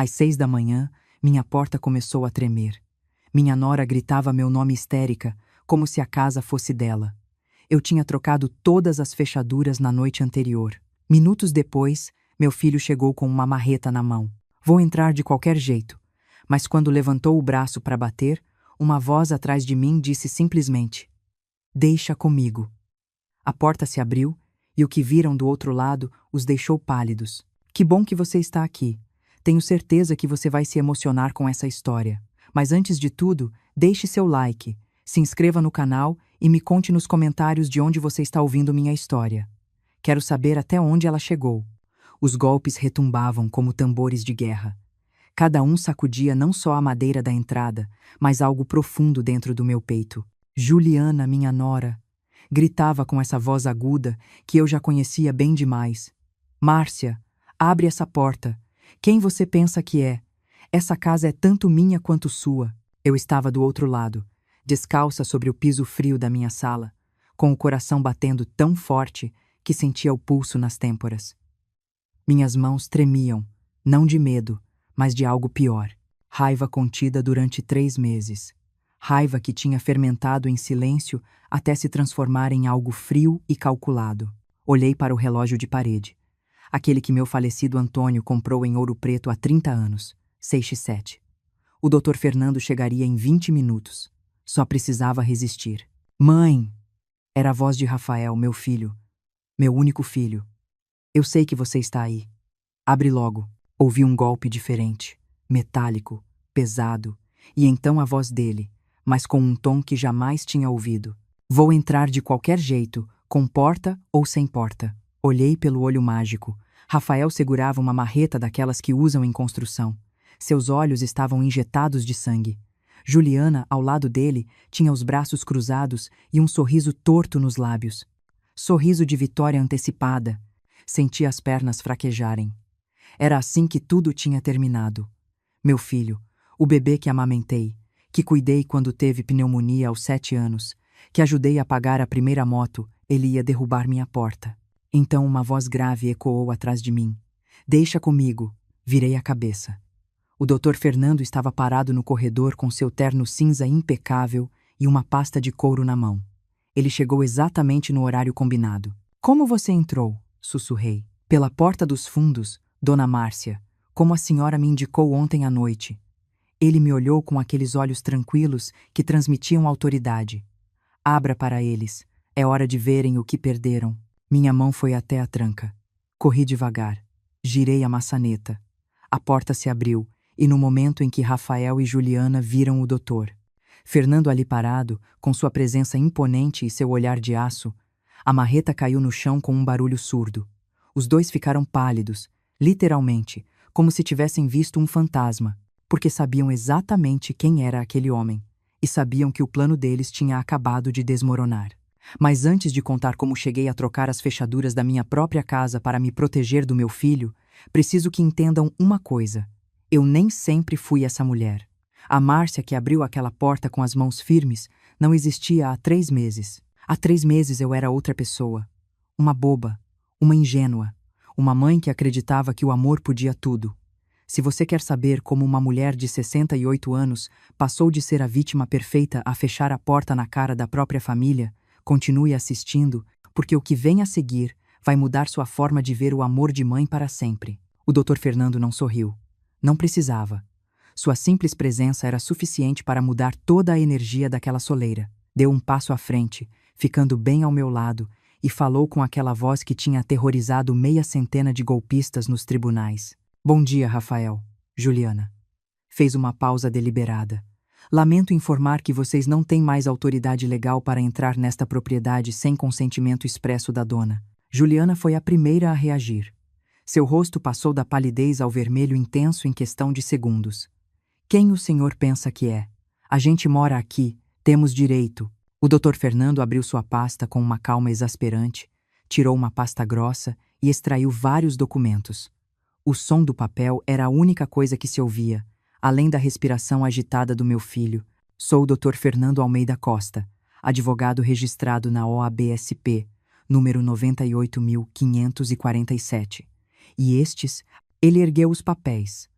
Às 6 da manhã, minha porta começou a tremer. Minha nora gritava meu nome histérica, como se a casa fosse dela. Eu tinha trocado todas as fechaduras na noite anterior. Minutos depois, meu filho chegou com uma marreta na mão. Vou entrar de qualquer jeito. Mas quando levantou o braço para bater, uma voz atrás de mim disse simplesmente: "Deixa comigo." A porta se abriu e o que viram do outro lado os deixou pálidos. "Que bom que você está aqui. Tenho certeza que você vai se emocionar com essa história. Mas antes de tudo, deixe seu like, se inscreva no canal e me conte nos comentários de onde você está ouvindo minha história. Quero saber até onde ela chegou." Os golpes retumbavam como tambores de guerra. Cada um sacudia não só a madeira da entrada, mas algo profundo dentro do meu peito. "Juliana, minha nora," gritava com essa voz aguda que eu já conhecia bem demais. "Márcia, abre essa porta. Quem você pensa que é? Essa casa é tanto minha quanto sua." Eu estava do outro lado, descalça sobre o piso frio da minha sala, com o coração batendo tão forte que sentia o pulso nas têmporas. Minhas mãos tremiam, não de medo, mas de algo pior. Raiva contida durante 3 meses. Raiva que tinha fermentado em silêncio até se transformar em algo frio e calculado. Olhei para o relógio de parede. Aquele que meu falecido Antônio comprou em Ouro Preto há 30 anos, 6x7. O Dr. Fernando chegaria em 20 minutos. Só precisava resistir. "Mãe!" Era a voz de Rafael, meu filho. Meu único filho. "Eu sei que você está aí. Abre logo." Ouvi um golpe diferente, metálico, pesado, e então a voz dele, mas com um tom que jamais tinha ouvido. "Vou entrar de qualquer jeito, com porta ou sem porta." Olhei pelo olho mágico. Rafael segurava uma marreta daquelas que usam em construção. Seus olhos estavam injetados de sangue. Juliana, ao lado dele, tinha os braços cruzados e um sorriso torto nos lábios. Sorriso de vitória antecipada. Senti as pernas fraquejarem. Era assim que tudo tinha terminado. Meu filho, o bebê que amamentei, que cuidei quando teve pneumonia aos 7 anos, que ajudei a pagar a primeira moto, ele ia derrubar minha porta. Então uma voz grave ecoou atrás de mim. "Deixa comigo." Virei a cabeça. O Dr. Fernando estava parado no corredor com seu terno cinza impecável e uma pasta de couro na mão. Ele chegou exatamente no horário combinado. "Como você entrou?" sussurrei. "Pela porta dos fundos, Dona Márcia, como a senhora me indicou ontem à noite." Ele me olhou com aqueles olhos tranquilos que transmitiam autoridade. "Abra para eles. É hora de verem o que perderam." Minha mão foi até a tranca. Corri devagar. Girei a maçaneta. A porta se abriu, e no momento em que Rafael e Juliana viram o doutor, Fernando ali parado, com sua presença imponente e seu olhar de aço, a marreta caiu no chão com um barulho surdo. Os dois ficaram pálidos, literalmente, como se tivessem visto um fantasma, porque sabiam exatamente quem era aquele homem, e sabiam que o plano deles tinha acabado de desmoronar. Mas antes de contar como cheguei a trocar as fechaduras da minha própria casa para me proteger do meu filho, preciso que entendam uma coisa. Eu nem sempre fui essa mulher. A Márcia que abriu aquela porta com as mãos firmes não existia há 3 meses. Há 3 meses eu era outra pessoa. Uma boba, uma ingênua, uma mãe que acreditava que o amor podia tudo. Se você quer saber como uma mulher de 68 anos passou de ser a vítima perfeita a fechar a porta na cara da própria família, continue assistindo, porque o que vem a seguir vai mudar sua forma de ver o amor de mãe para sempre. O Dr. Fernando não sorriu. Não precisava. Sua simples presença era suficiente para mudar toda a energia daquela soleira. Deu um passo à frente, ficando bem ao meu lado, e falou com aquela voz que tinha aterrorizado meia centena de golpistas nos tribunais. "Bom dia, Rafael." Juliana fez uma pausa deliberada. "Lamento informar que vocês não têm mais autoridade legal para entrar nesta propriedade sem consentimento expresso da dona." Juliana foi a primeira a reagir. Seu rosto passou da palidez ao vermelho intenso em questão de segundos. "Quem o senhor pensa que é? A gente mora aqui, temos direito." O Dr. Fernando abriu sua pasta com uma calma exasperante, tirou uma pasta grossa e extraiu vários documentos. O som do papel era a única coisa que se ouvia, além da respiração agitada do meu filho. "Sou o Dr. Fernando Almeida Costa, advogado registrado na OABSP, número 98.547. E estes..." Ele ergueu os papéis.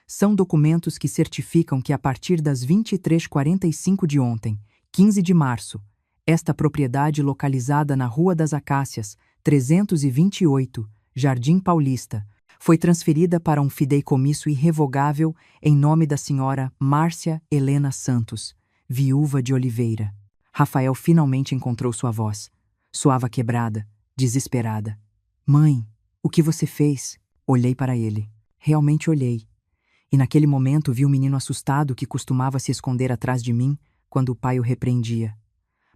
São documentos que certificam que a partir das 23h45 de ontem, 15 de março, esta propriedade localizada na Rua das Acácias, 328, Jardim Paulista, foi transferida para um fideicomisso irrevogável em nome da senhora Márcia Helena Santos, viúva de Oliveira. Rafael finalmente encontrou sua voz. Soava quebrada, desesperada. Mãe, o que você fez? Olhei para ele. Realmente olhei. E naquele momento vi o menino assustado que costumava se esconder atrás de mim quando o pai o repreendia.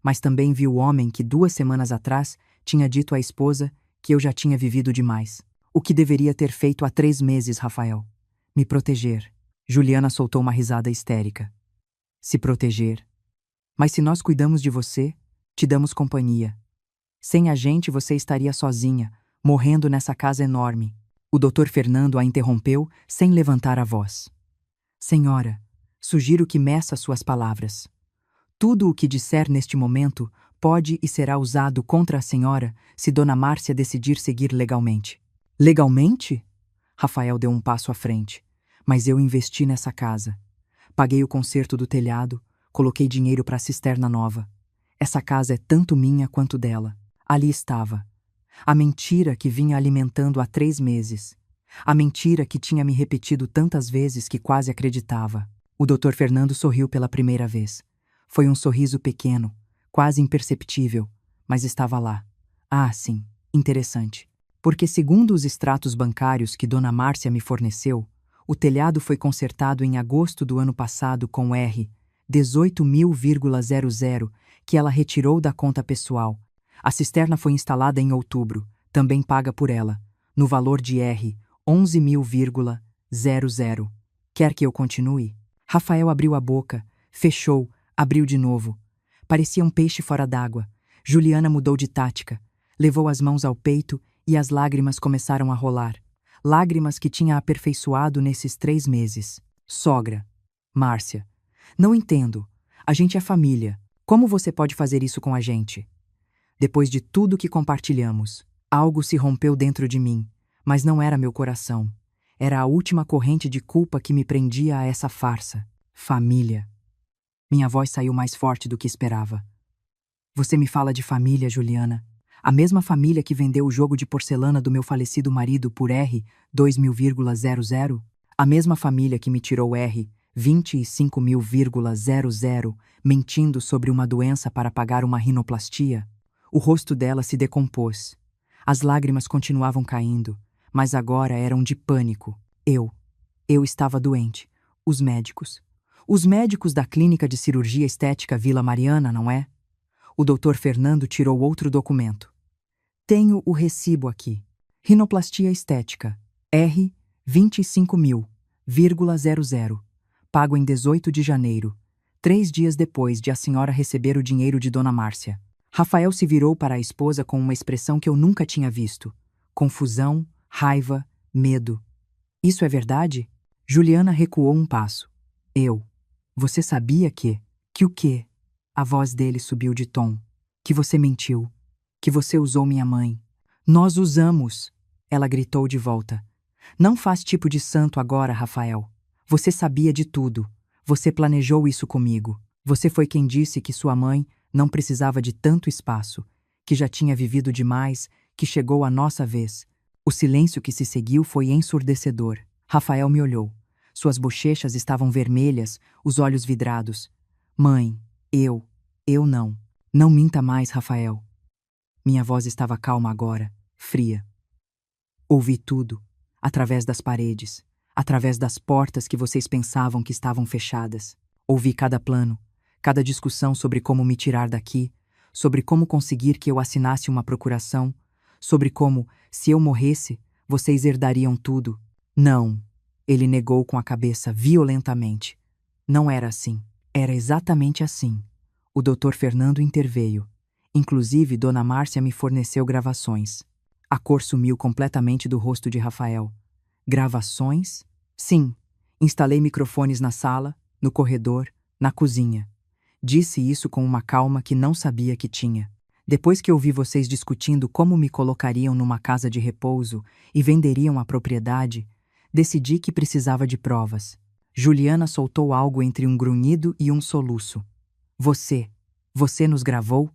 Mas também vi o homem que 2 semanas atrás tinha dito à esposa que eu já tinha vivido demais. O que deveria ter feito há 3 meses, Rafael? Me proteger. Juliana soltou uma risada histérica. Se proteger. Mas se nós cuidamos de você, te damos companhia. Sem a gente você estaria sozinha, morrendo nessa casa enorme. O Dr. Fernando a interrompeu sem levantar a voz. Senhora, sugiro que meça suas palavras. Tudo o que disser neste momento pode e será usado contra a senhora se Dona Márcia decidir seguir legalmente. Legalmente? Rafael deu um passo à frente. Mas eu investi nessa casa. Paguei o conserto do telhado, coloquei dinheiro para a cisterna nova. Essa casa é tanto minha quanto dela. Ali estava. A mentira que vinha alimentando há 3 meses. A mentira que tinha me repetido tantas vezes que quase acreditava. O Dr. Fernando sorriu pela primeira vez. Foi um sorriso pequeno, quase imperceptível, mas estava lá. Ah, sim, interessante. Porque segundo os extratos bancários que Dona Márcia me forneceu, o telhado foi consertado em agosto do ano passado com R$ 18.000,00 que ela retirou da conta pessoal. A cisterna foi instalada em outubro, também paga por ela, no valor de R$ 11.000,00. Quer que eu continue? Rafael abriu a boca, fechou, abriu de novo. Parecia um peixe fora d'água. Juliana mudou de tática, levou as mãos ao peito e as lágrimas começaram a rolar. Lágrimas que tinha aperfeiçoado nesses 3 meses. Sogra. Márcia. Não entendo. A gente é família. Como você pode fazer isso com a gente? Depois de tudo que compartilhamos, algo se rompeu dentro de mim, mas não era meu coração. Era a última corrente de culpa que me prendia a essa farsa. Família. Minha voz saiu mais forte do que esperava. Você me fala de família, Juliana. A mesma família que vendeu o jogo de porcelana do meu falecido marido por R$ 2.000,00? A mesma família que me tirou R$ 25.000,00, mentindo sobre uma doença para pagar uma rinoplastia? O rosto dela se decompôs. As lágrimas continuavam caindo, mas agora eram de pânico. Eu estava doente. Os médicos. Os médicos da Clínica de Cirurgia Estética Vila Mariana, não é? O Dr. Fernando tirou outro documento. Tenho o recibo aqui. Rinoplastia estética. R$ 25.000,00. Pago em 18 de janeiro, 3 dias depois de a senhora receber o dinheiro de Dona Márcia. Rafael se virou para a esposa com uma expressão que eu nunca tinha visto. Confusão, raiva, medo. Isso é verdade? Juliana recuou um passo. Você sabia que o quê? A voz dele subiu de tom. Que você mentiu. Que você usou minha mãe. Nós usamos. Ela gritou de volta. Não faz tipo de santo agora, Rafael. Você sabia de tudo. Você planejou isso comigo. Você foi quem disse que sua mãe não precisava de tanto espaço, que já tinha vivido demais, que chegou a nossa vez. O silêncio que se seguiu foi ensurdecedor. Rafael me olhou. Suas bochechas estavam vermelhas, os olhos vidrados. Mãe, eu não. Não minta mais, Rafael. Minha voz estava calma agora, fria. Ouvi tudo, através das paredes, através das portas que vocês pensavam que estavam fechadas. Ouvi cada plano, cada discussão sobre como me tirar daqui, sobre como conseguir que eu assinasse uma procuração, sobre como, se eu morresse, vocês herdariam tudo. Não, ele negou com a cabeça violentamente. Não era assim. Era exatamente assim. O Dr. Fernando interveio. Inclusive, Dona Márcia me forneceu gravações. A cor sumiu completamente do rosto de Rafael. Gravações? Sim. Instalei microfones na sala, no corredor, na cozinha. Disse isso com uma calma que não sabia que tinha. Depois que ouvi vocês discutindo como me colocariam numa casa de repouso e venderiam a propriedade, Decidi que precisava de provas. Juliana soltou algo entre um grunhido e um soluço. Você nos gravou?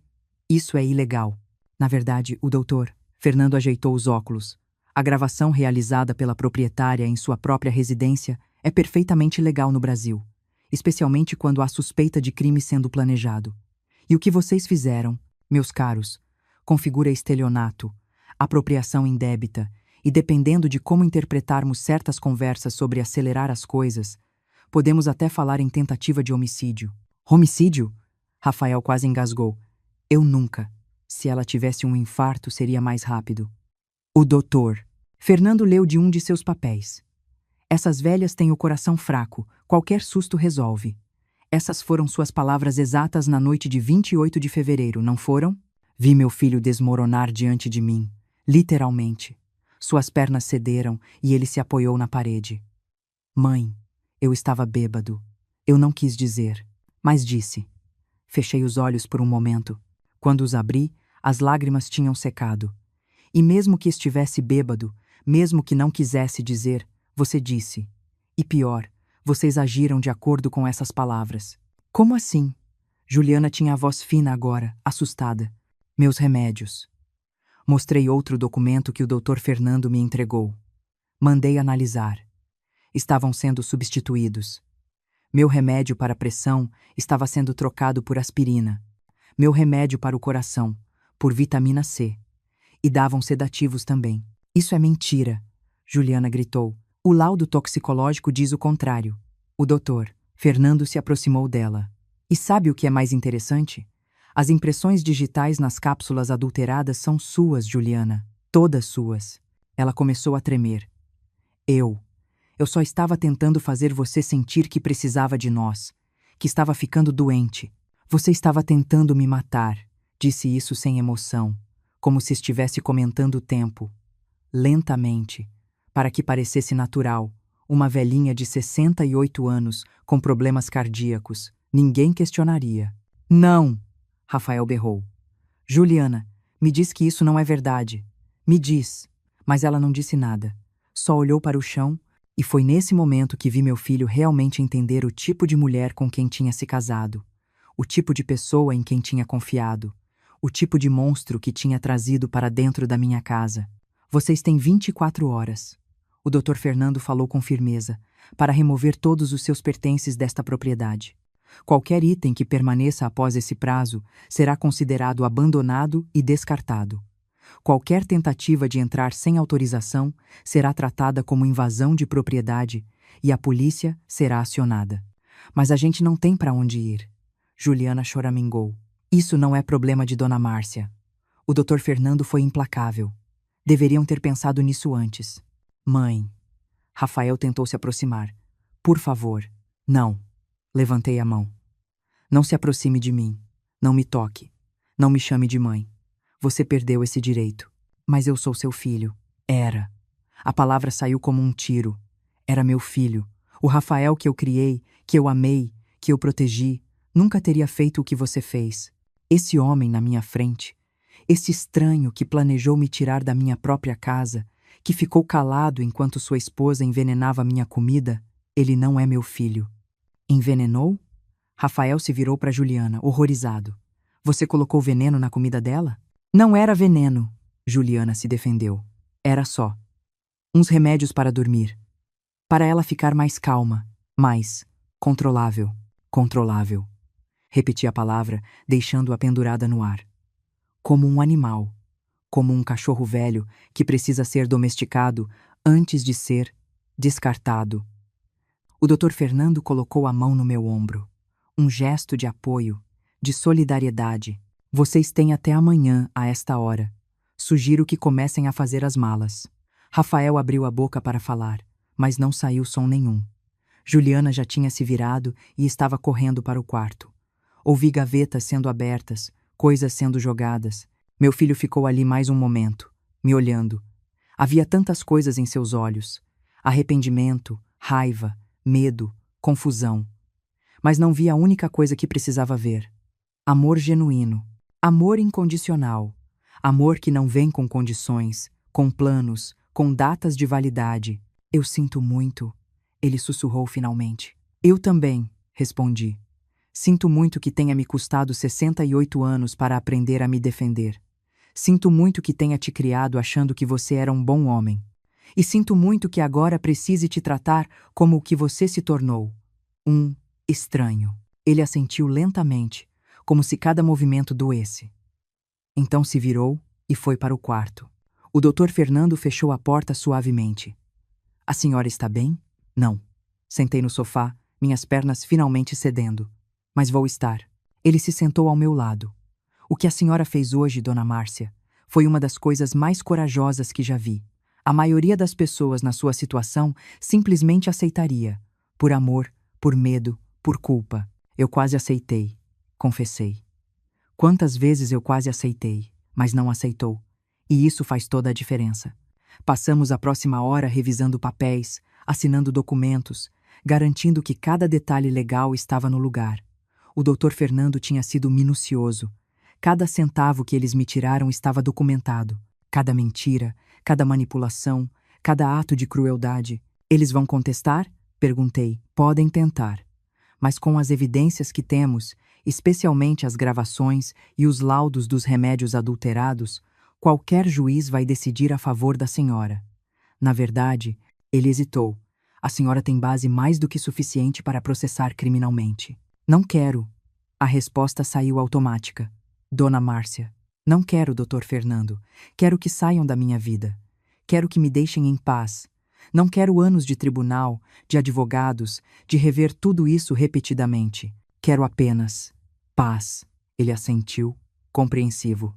Isso é ilegal. Na verdade, o doutor Fernando ajeitou os óculos. A gravação realizada pela proprietária em sua própria residência é perfeitamente legal no Brasil, especialmente quando há suspeita de crime sendo planejado. E o que vocês fizeram, meus caros, configura estelionato, apropriação indébita, e dependendo de como interpretarmos certas conversas sobre acelerar as coisas, podemos até falar em tentativa de homicídio. Homicídio? Rafael quase engasgou. Eu nunca. Se ela tivesse um infarto, seria mais rápido. O doutor. Fernando leu de um de seus papéis. Essas velhas têm o coração fraco, qualquer susto resolve. Essas foram suas palavras exatas na noite de 28 de fevereiro, não foram? Vi meu filho desmoronar diante de mim, literalmente. Suas pernas cederam e ele se apoiou na parede. Mãe, eu estava bêbado. Eu não quis dizer, mas disse. Fechei os olhos por um momento. Quando os abri, as lágrimas tinham secado. E mesmo que estivesse bêbado, mesmo que não quisesse dizer, você disse. E pior, vocês agiram de acordo com essas palavras. Como assim? Juliana tinha a voz fina agora, assustada. Meus remédios. Mostrei outro documento que o doutor Fernando me entregou. Mandei analisar. Estavam sendo substituídos. Meu remédio para a pressão estava sendo trocado por aspirina. Meu remédio para o coração, por vitamina C. E davam sedativos também. Isso é mentira, Juliana gritou. O laudo toxicológico diz o contrário. O doutor Fernando se aproximou dela. E sabe o que é mais interessante? As impressões digitais nas cápsulas adulteradas são suas, Juliana. Todas suas. Ela começou a tremer. Eu só estava tentando fazer você sentir que precisava de nós, que estava ficando doente. Você estava tentando me matar. Disse isso sem emoção, como se estivesse comentando o tempo. Lentamente, para que parecesse natural, uma velhinha de 68 anos com problemas cardíacos. Ninguém questionaria. Não! Rafael berrou. Juliana, me diz que isso não é verdade. Me diz. Mas ela não disse nada. Só olhou para o chão, e foi nesse momento que vi meu filho realmente entender o tipo de mulher com quem tinha se casado, o tipo de pessoa em quem tinha confiado, o tipo de monstro que tinha trazido para dentro da minha casa. Vocês têm 24 horas. O Dr. Fernando falou com firmeza, para remover todos os seus pertences desta propriedade. Qualquer item que permaneça após esse prazo será considerado abandonado e descartado. Qualquer tentativa de entrar sem autorização será tratada como invasão de propriedade e a polícia será acionada. Mas a gente não tem para onde ir. Juliana choramingou. Isso não é problema de Dona Márcia. O Dr. Fernando foi implacável. Deveriam ter pensado nisso antes. Mãe. Rafael tentou se aproximar. Por favor. Não. Levantei a mão. Não se aproxime de mim. Não me toque. Não me chame de mãe. Você perdeu esse direito. Mas eu sou seu filho. Era. A palavra saiu como um tiro. Era meu filho. O Rafael que eu criei, que eu amei, que eu protegi, nunca teria feito o que você fez. Esse homem na minha frente, esse estranho que planejou me tirar da minha própria casa, que ficou calado enquanto sua esposa envenenava minha comida, ele não é meu filho. Envenenou? Rafael se virou para Juliana, horrorizado. Você colocou veneno na comida dela? Não era veneno, Juliana se defendeu. Era só uns remédios para dormir. Para ela ficar mais calma, mais controlável. Controlável. Repeti a palavra, deixando-a pendurada no ar. Como um animal. Como um cachorro velho que precisa ser domesticado antes de ser descartado. O Dr. Fernando colocou a mão no meu ombro. Um gesto de apoio, de solidariedade. Vocês têm até amanhã, a esta hora. Sugiro que comecem a fazer as malas. Rafael abriu a boca para falar, mas não saiu som nenhum. Juliana já tinha se virado e estava correndo para o quarto. Ouvi gavetas sendo abertas, coisas sendo jogadas. Meu filho ficou ali mais um momento, me olhando. Havia tantas coisas em seus olhos. Arrependimento, raiva, medo, confusão. Mas não vi a única coisa que precisava ver. Amor genuíno. Amor incondicional. Amor que não vem com condições, com planos, com datas de validade. Eu sinto muito, ele sussurrou finalmente. Eu também, respondi. Sinto muito que tenha me custado 68 anos para aprender a me defender. Sinto muito que tenha te criado achando que você era um bom homem. E sinto muito que agora precise te tratar como o que você se tornou. Um estranho. Ele assentiu lentamente, como se cada movimento doesse. Então se virou e foi para o quarto. O Dr. Fernando fechou a porta suavemente. A senhora está bem? Não. Sentei no sofá, minhas pernas finalmente cedendo. Mas vou estar. Ele se sentou ao meu lado. O que a senhora fez hoje, Dona Márcia, foi uma das coisas mais corajosas que já vi. A maioria das pessoas na sua situação simplesmente aceitaria. Por amor, por medo, por culpa. Eu quase aceitei. Confessei. Quantas vezes eu quase aceitei, mas não aceitou. E isso faz toda a diferença. Passamos a próxima hora revisando papéis, assinando documentos, garantindo que cada detalhe legal estava no lugar. O Dr. Fernando tinha sido minucioso. Cada centavo que eles me tiraram estava documentado. Cada mentira, cada manipulação, cada ato de crueldade. Eles vão contestar? Perguntei. Podem tentar. Mas com as evidências que temos, especialmente as gravações e os laudos dos remédios adulterados, qualquer juiz vai decidir a favor da senhora. Na verdade, ele hesitou. A senhora tem base mais do que suficiente para processar criminalmente. Não quero. A resposta saiu automática. Dona Márcia. Não quero, Dr. Fernando. Quero que saiam da minha vida. Quero que me deixem em paz. Não quero anos de tribunal, de advogados, de rever tudo isso repetidamente. Quero apenas paz. Ele assentiu, compreensivo.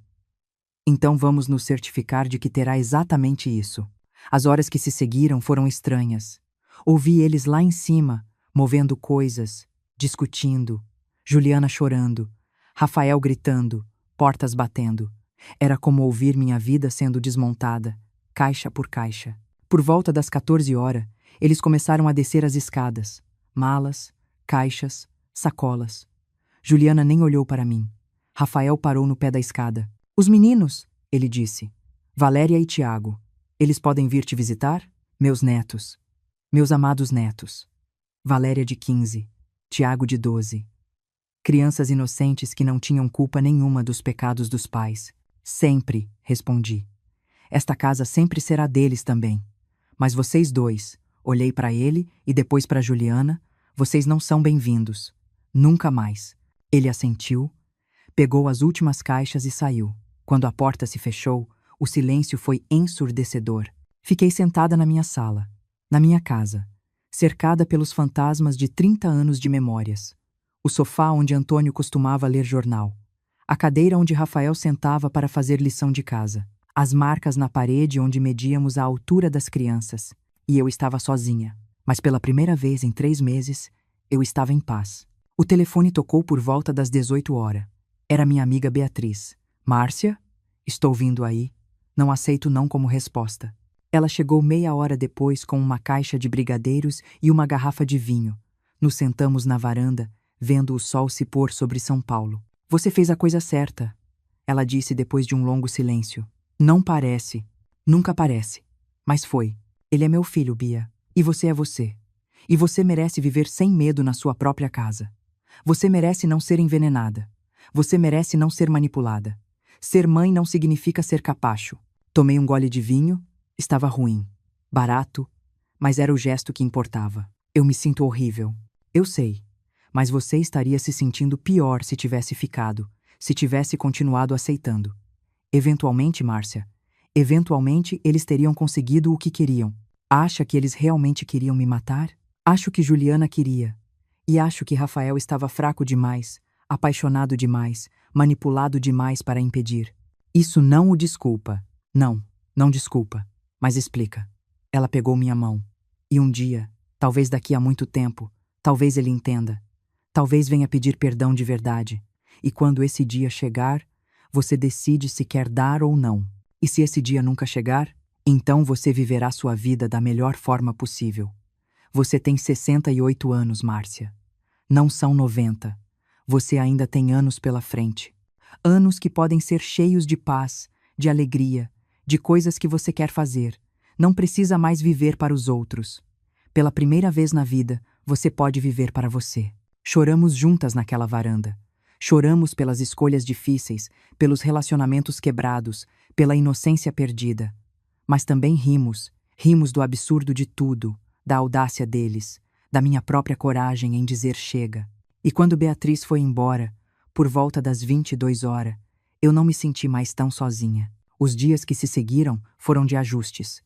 Então vamos nos certificar de que terá exatamente isso. As horas que se seguiram foram estranhas. Ouvi eles lá em cima, movendo coisas, discutindo, Juliana chorando, Rafael gritando, portas batendo. Era como ouvir minha vida sendo desmontada, caixa por caixa. Por volta das 14 horas, eles começaram a descer as escadas. Malas, caixas, sacolas. Juliana nem olhou para mim. Rafael parou no pé da escada. Os meninos, ele disse. Valéria e Tiago. Eles podem vir te visitar? Meus netos. Meus amados netos. Valéria de 15, Tiago de 12. Crianças inocentes que não tinham culpa nenhuma dos pecados dos pais. Sempre, respondi. Esta casa sempre será deles também. Mas vocês dois, olhei para ele e depois para Juliana, vocês não são bem-vindos. Nunca mais. Ele assentiu, pegou as últimas caixas e saiu. Quando a porta se fechou, o silêncio foi ensurdecedor. Fiquei sentada na minha sala, na minha casa, cercada pelos fantasmas de 30 anos de memórias. O sofá onde Antônio costumava ler jornal. A cadeira onde Rafael sentava para fazer lição de casa. As marcas na parede onde medíamos a altura das crianças. E eu estava sozinha. Mas pela primeira vez em 3 meses, eu estava em paz. O telefone tocou por volta das 18 horas. Era minha amiga Beatriz. Márcia? Estou vindo aí. Não aceito não como resposta. Ela chegou meia hora depois com uma caixa de brigadeiros e uma garrafa de vinho. Nos sentamos na varanda, vendo o sol se pôr sobre São Paulo. Você fez a coisa certa, ela disse depois de um longo silêncio. Não parece. Nunca parece. Mas foi. Ele é meu filho, Bia. E você é você. E você merece viver sem medo na sua própria casa. Você merece não ser envenenada. Você merece não ser manipulada. Ser mãe não significa ser capacho. Tomei um gole de vinho. Estava ruim. Barato. Mas era o gesto que importava. Eu me sinto horrível. Eu sei. Mas você estaria se sentindo pior se tivesse ficado, se tivesse continuado aceitando. Eventualmente, Márcia, eventualmente eles teriam conseguido o que queriam. Acha que eles realmente queriam me matar? Acho que Juliana queria. E acho que Rafael estava fraco demais, apaixonado demais, manipulado demais para impedir. Isso não o desculpa. Não, não desculpa. Mas explica. Ela pegou minha mão. E um dia, talvez daqui a muito tempo, talvez ele entenda. Talvez venha pedir perdão de verdade. E quando esse dia chegar, você decide se quer dar ou não. E se esse dia nunca chegar, então você viverá sua vida da melhor forma possível. Você tem 68 anos, Márcia. Não são 90. Você ainda tem anos pela frente. Anos que podem ser cheios de paz, de alegria, de coisas que você quer fazer. Não precisa mais viver para os outros. Pela primeira vez na vida, você pode viver para você. Choramos juntas naquela varanda. Choramos pelas escolhas difíceis, pelos relacionamentos quebrados, pela inocência perdida. Mas também rimos do absurdo de tudo, da audácia deles, da minha própria coragem em dizer chega. E quando Beatriz foi embora, por volta das 22 horas, eu não me senti mais tão sozinha. Os dias que se seguiram foram de ajustes.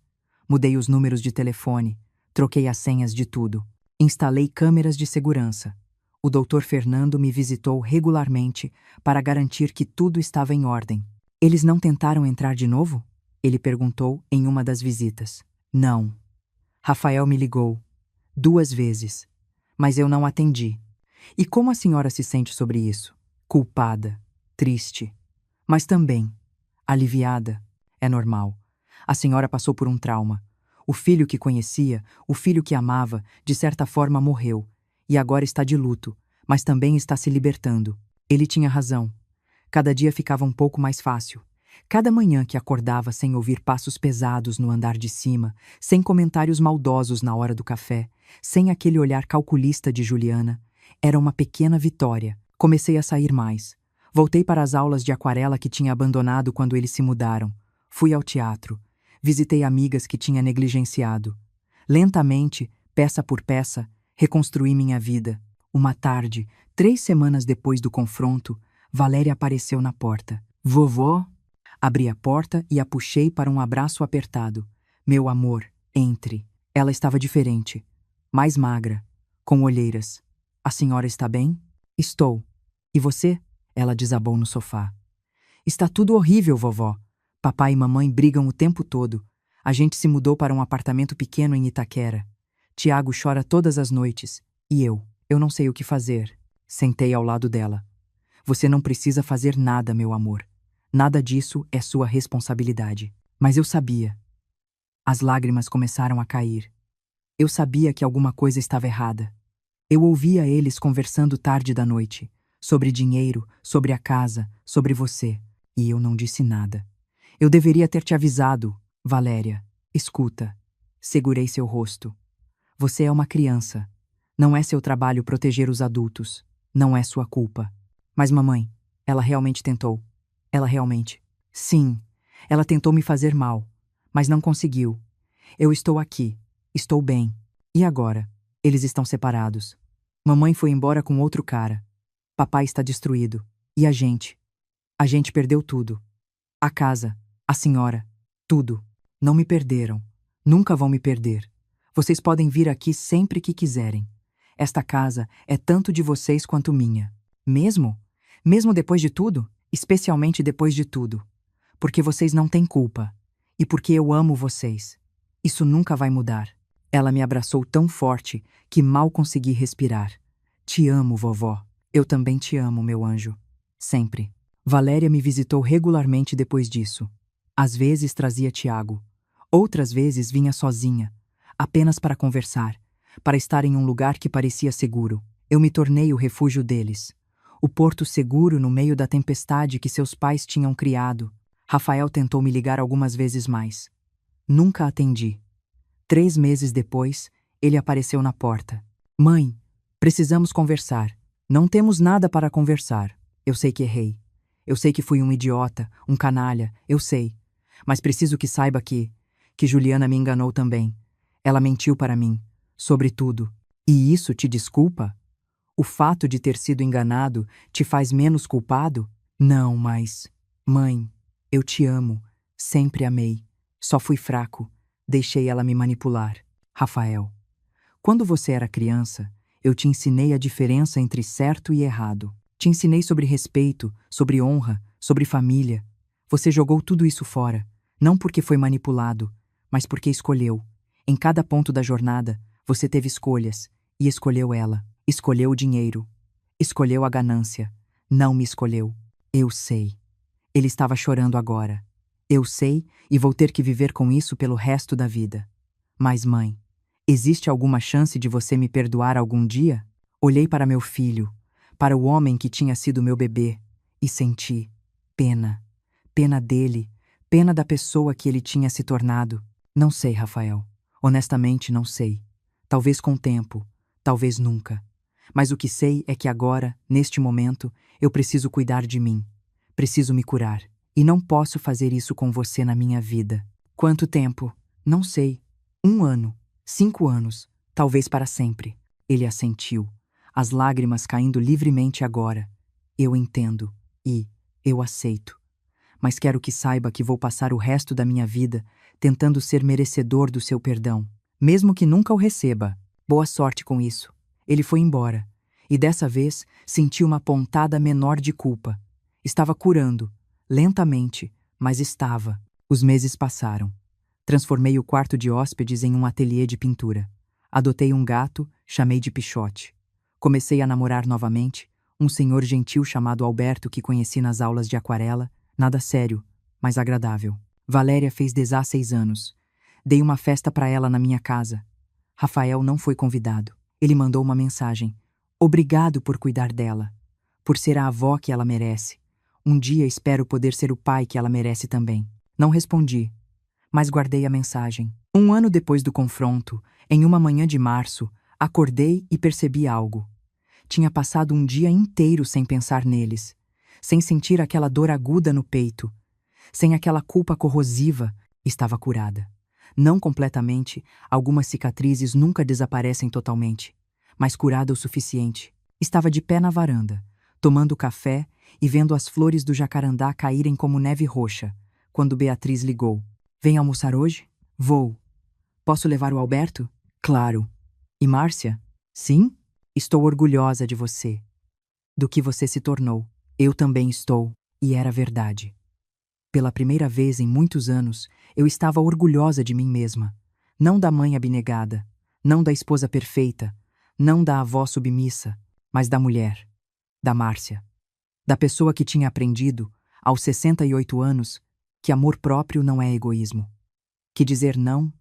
Mudei os números de telefone, troquei as senhas de tudo. Instalei câmeras de segurança. O Dr. Fernando me visitou regularmente para garantir que tudo estava em ordem. Eles não tentaram entrar de novo? Ele perguntou em uma das visitas. Não. Rafael me ligou 2 vezes, mas eu não atendi. E como a senhora se sente sobre isso? Culpada, triste, mas também aliviada. É normal. A senhora passou por um trauma. O filho que conhecia, o filho que amava, de certa forma morreu, e agora está de luto, mas também está se libertando. Ele tinha razão. Cada dia ficava um pouco mais fácil. Cada manhã que acordava sem ouvir passos pesados no andar de cima, sem comentários maldosos na hora do café, sem aquele olhar calculista de Juliana, era uma pequena vitória. Comecei a sair mais. Voltei para as aulas de aquarela que tinha abandonado quando eles se mudaram. Fui ao teatro. Visitei amigas que tinha negligenciado. Lentamente, peça por peça, reconstruí minha vida. Uma tarde, 3 semanas depois do confronto, Valéria apareceu na porta. Vovó? Abri a porta e a puxei para um abraço apertado. Meu amor, entre. Ela estava diferente. Mais magra, com olheiras. A senhora está bem? Estou. E você? Ela desabou no sofá. Está tudo horrível, vovó. Papai e mamãe brigam o tempo todo. A gente se mudou para um apartamento pequeno em Itaquera. Tiago chora todas as noites. E eu não sei o que fazer. Sentei ao lado dela. Você não precisa fazer nada, meu amor. Nada disso é sua responsabilidade. Mas eu sabia. As lágrimas começaram a cair. Eu sabia que alguma coisa estava errada. Eu ouvia eles conversando tarde da noite. Sobre dinheiro, sobre a casa, sobre você. E eu não disse nada. Eu deveria ter te avisado, Valéria. Escuta. Segurei seu rosto. Você é uma criança. Não é seu trabalho proteger os adultos. Não é sua culpa. Mas mamãe, ela realmente tentou. Ela realmente. Sim, ela tentou me fazer mal, mas não conseguiu. Eu estou aqui. Estou bem. E agora? Eles estão separados. Mamãe foi embora com outro cara. Papai está destruído. E a gente? A gente perdeu tudo. A casa, a senhora, tudo. Não me perderam. Nunca vão me perder. Vocês podem vir aqui sempre que quiserem. Esta casa é tanto de vocês quanto minha. Mesmo? Mesmo depois de tudo? Especialmente depois de tudo. Porque vocês não têm culpa. E porque eu amo vocês. Isso nunca vai mudar. Ela me abraçou tão forte que mal consegui respirar. Te amo, vovó. Eu também te amo, meu anjo. Sempre. Valéria me visitou regularmente depois disso. Às vezes trazia Tiago. Outras vezes vinha sozinha, apenas para conversar, para estar em um lugar que parecia seguro. Eu me tornei o refúgio deles. O porto seguro no meio da tempestade que seus pais tinham criado. Rafael tentou me ligar algumas vezes mais. Nunca atendi. 3 meses depois, ele apareceu na porta. Mãe, precisamos conversar. Não temos nada para conversar. Eu sei que errei. Eu sei que fui um idiota, um canalha, eu sei. Mas preciso que saiba que Juliana me enganou também. Ela mentiu para mim, sobre tudo. E isso te desculpa? O fato de ter sido enganado te faz menos culpado? Não, mas... Mãe, eu te amo. Sempre amei. Só fui fraco. Deixei ela me manipular. Rafael, quando você era criança, eu te ensinei a diferença entre certo e errado. Te ensinei sobre respeito, sobre honra, sobre família. Você jogou tudo isso fora, não porque foi manipulado, mas porque escolheu. Em cada ponto da jornada, você teve escolhas, e escolheu ela. Escolheu o dinheiro. Escolheu a ganância. Não me escolheu. Eu sei. Ele estava chorando agora. Eu sei e vou ter que viver com isso pelo resto da vida. Mas, mãe, existe alguma chance de você me perdoar algum dia? Olhei para meu filho, para o homem que tinha sido meu bebê, e senti pena. Pena dele, pena da pessoa que ele tinha se tornado. Não sei, Rafael. Honestamente, não sei. Talvez com o tempo, talvez nunca. Mas o que sei é que agora, neste momento, eu preciso cuidar de mim. Preciso me curar. E não posso fazer isso com você na minha vida. Quanto tempo? Não sei. 1 ano, 5 anos, talvez para sempre. Ele assentiu, as lágrimas caindo livremente agora. Eu entendo e eu aceito. Mas quero que saiba que vou passar o resto da minha vida tentando ser merecedor do seu perdão, mesmo que nunca o receba. Boa sorte com isso. Ele foi embora, e dessa vez senti uma pontada menor de culpa. Estava curando, lentamente, mas estava. Os meses passaram. Transformei o quarto de hóspedes em um ateliê de pintura. Adotei um gato, chamei de Pichote. Comecei a namorar novamente, um senhor gentil chamado Alberto que conheci nas aulas de aquarela, nada sério, mas agradável. Valéria fez 16 anos. Dei uma festa para ela na minha casa. Rafael não foi convidado. Ele mandou uma mensagem. Obrigado por cuidar dela, por ser a avó que ela merece. Um dia espero poder ser o pai que ela merece também. Não respondi, mas guardei a mensagem. 1 ano depois do confronto, em uma manhã de março, acordei e percebi algo. Tinha passado um dia inteiro sem pensar neles, sem sentir aquela dor aguda no peito, sem aquela culpa corrosiva. Estava curada. Não completamente, algumas cicatrizes nunca desaparecem totalmente, mas curada o suficiente. Estava de pé na varanda, tomando café e vendo as flores do jacarandá caírem como neve roxa, quando Beatriz ligou. Vem almoçar hoje? Vou. Posso levar o Alberto? Claro. E Márcia? Sim? Estou orgulhosa de você. Do que você se tornou. Eu também estou. E era verdade. Pela primeira vez em muitos anos, eu estava orgulhosa de mim mesma. Não da mãe abnegada, não da esposa perfeita, não da avó submissa, mas da mulher, da Márcia. Da pessoa que tinha aprendido, aos 68 anos, que amor próprio não é egoísmo. Que dizer não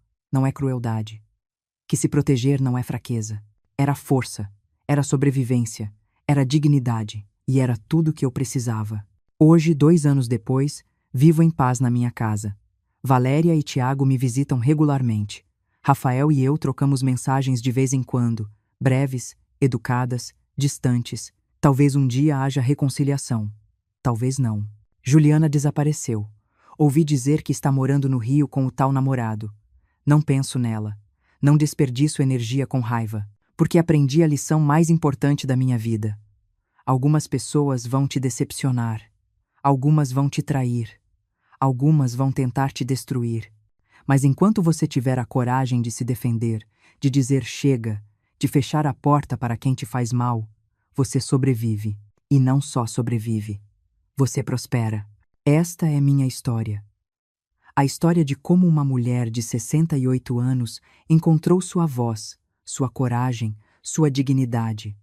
é crueldade. Que se proteger não é fraqueza. Era força, era sobrevivência, era dignidade e era tudo o que eu precisava. Hoje, 2 anos depois, vivo em paz na minha casa. Valéria e Tiago me visitam regularmente. Rafael e eu trocamos mensagens de vez em quando, breves, educadas, distantes. Talvez um dia haja reconciliação. Talvez não. Juliana desapareceu. Ouvi dizer que está morando no Rio com o tal namorado. Não penso nela. Não desperdiço energia com raiva, porque aprendi a lição mais importante da minha vida. Algumas pessoas vão te decepcionar. Algumas vão te trair. Algumas vão tentar te destruir. Mas enquanto você tiver a coragem de se defender, de dizer chega, de fechar a porta para quem te faz mal, você sobrevive. E não só sobrevive. Você prospera. Esta é minha história. A história de como uma mulher de 68 anos encontrou sua voz, sua coragem, sua dignidade.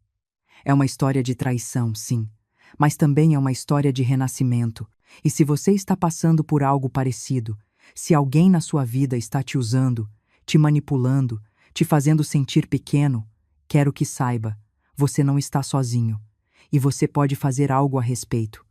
É uma história de traição, sim, mas também é uma história de renascimento. E se você está passando por algo parecido, se alguém na sua vida está te usando, te manipulando, te fazendo sentir pequeno, quero que saiba, você não está sozinho. E você pode fazer algo a respeito.